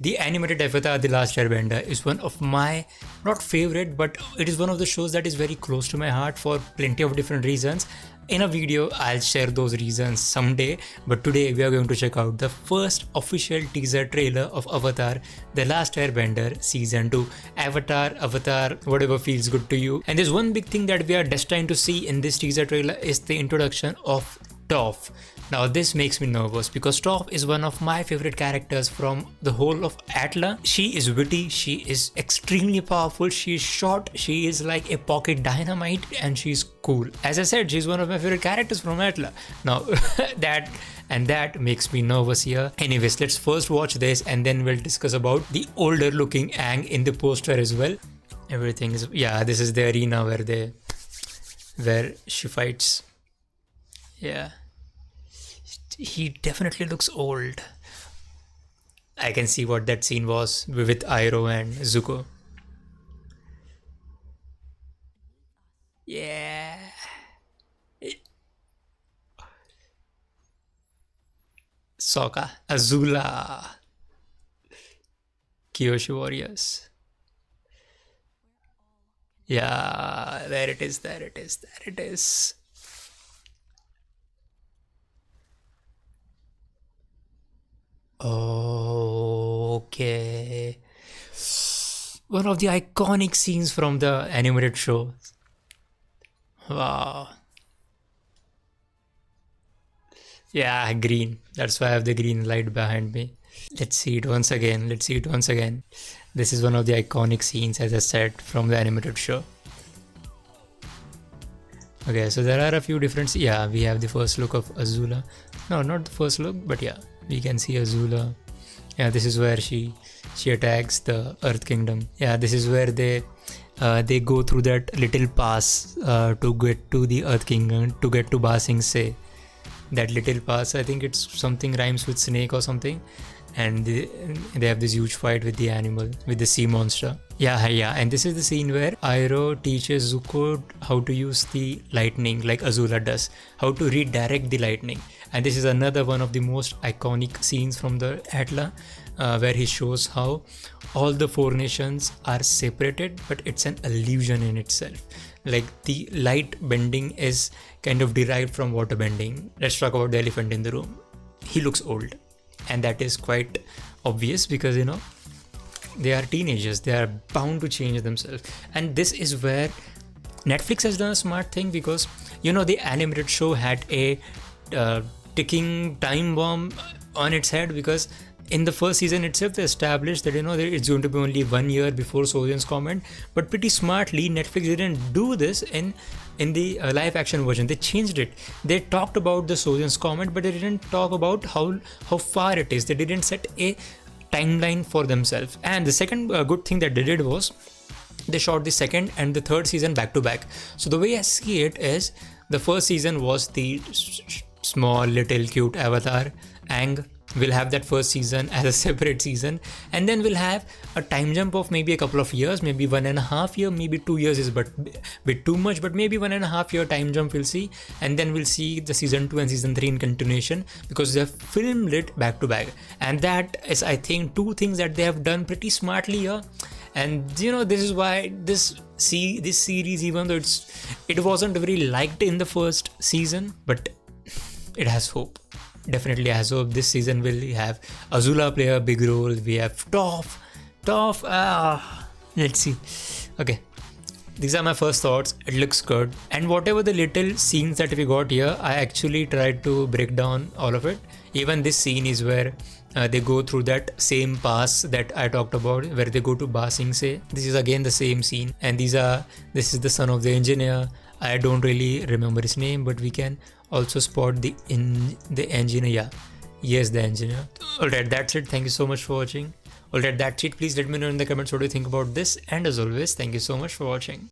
The animated Avatar The Last Airbender is one of my, not favorite, but it is one of the shows that is very close to my heart for plenty of different reasons. In a video, I'll share those reasons someday, but today we are going to check out the first official teaser trailer of Avatar The Last Airbender Season 2. Avatar, whatever feels good to you. And there's one big thing that we are destined to see in this teaser trailer is the introduction of Toph. Now this makes me nervous because Toph is one of my favorite characters from the whole of Atla. She is witty, she is extremely powerful, she is short, she is like a pocket dynamite, and she's cool. As I said, she's one of my favorite characters from Atla. Now that makes me nervous here. Anyways, let's first watch this and then we'll discuss about the older looking Aang in the poster as well. Everything is, yeah, this is the arena where she fights. Yeah. He definitely looks old. I can see what that scene was with Iroh and Zuko. Yeah. Sokka. Azula. Kyoshi Warriors. Yeah, there it is, there it is, there it is. Okay. One of the iconic scenes from the animated show. Wow. Yeah, green. That's why I have the green light behind me. Let's see it once again. Let's see it once again. This is one of the iconic scenes, as I said, from the animated show. Okay, so there are a few different. Yeah, we have the first look of Azula. No, not the first look, but yeah, we can see Azula. Yeah, this is where she attacks the Earth Kingdom. Yeah, this is where they go through that little pass to get to the Earth Kingdom, to get to Ba Sing Se. That little pass, I think it's something rhymes with snake or something. And they have this huge fight with the animal, with the sea monster. Yeah, and this is the scene where Iroh teaches Zuko how to use the lightning like Azula does, how to redirect the lightning. And this is another one of the most iconic scenes from the Atla, where he shows how all the four nations are separated, but it's an illusion in itself. Like the light bending is kind of derived from water bending. Let's talk about the elephant in the room. He looks old. And that is quite obvious because, you know, they are teenagers, they are bound to change themselves. And this is where Netflix has done a smart thing because, you know, the animated show had a ticking time bomb on its head, because in the first season itself they established that, you know, it's going to be only 1 year before Sozin's comment. But pretty smartly, Netflix didn't do this in the live action version. They changed it. They talked about the Sozin's comment, but they didn't talk about how far it is. They didn't set a timeline for themselves. And the second good thing that they did was they shot the second and the third season back to back. So the way I see it is, the first season was the small little cute Avatar. Aang will have that first season as a separate season, and then we'll have a time jump of maybe a couple of years, maybe 1.5 years, maybe 2 years is but bit too much, but maybe 1.5 year time jump we'll see. And then we'll see the season 2 and season 3 in continuation, because they're filmed it back to back. And that is, I think, two things that they have done pretty smartly here. And you know, this is why this series, even though it wasn't very liked in the first season, but it has hope. Definitely has hope. This season will have Azula play a big role. We have Toph. Let's see. Okay, these are my first thoughts. It looks good, and whatever the little scenes that we got here, I actually tried to break down all of it. Even this scene is where they go through that same pass that I talked about, where they go to Ba Sing Se. This is again the same scene, and this is the son of the engineer. I don't really remember his name, but we can also spot the engineer. Yeah, yes, the engineer. Alright, that's it. Thank you so much for watching. Alright, that's it. Please let me know in the comments what do you think about this. And as always, thank you so much for watching.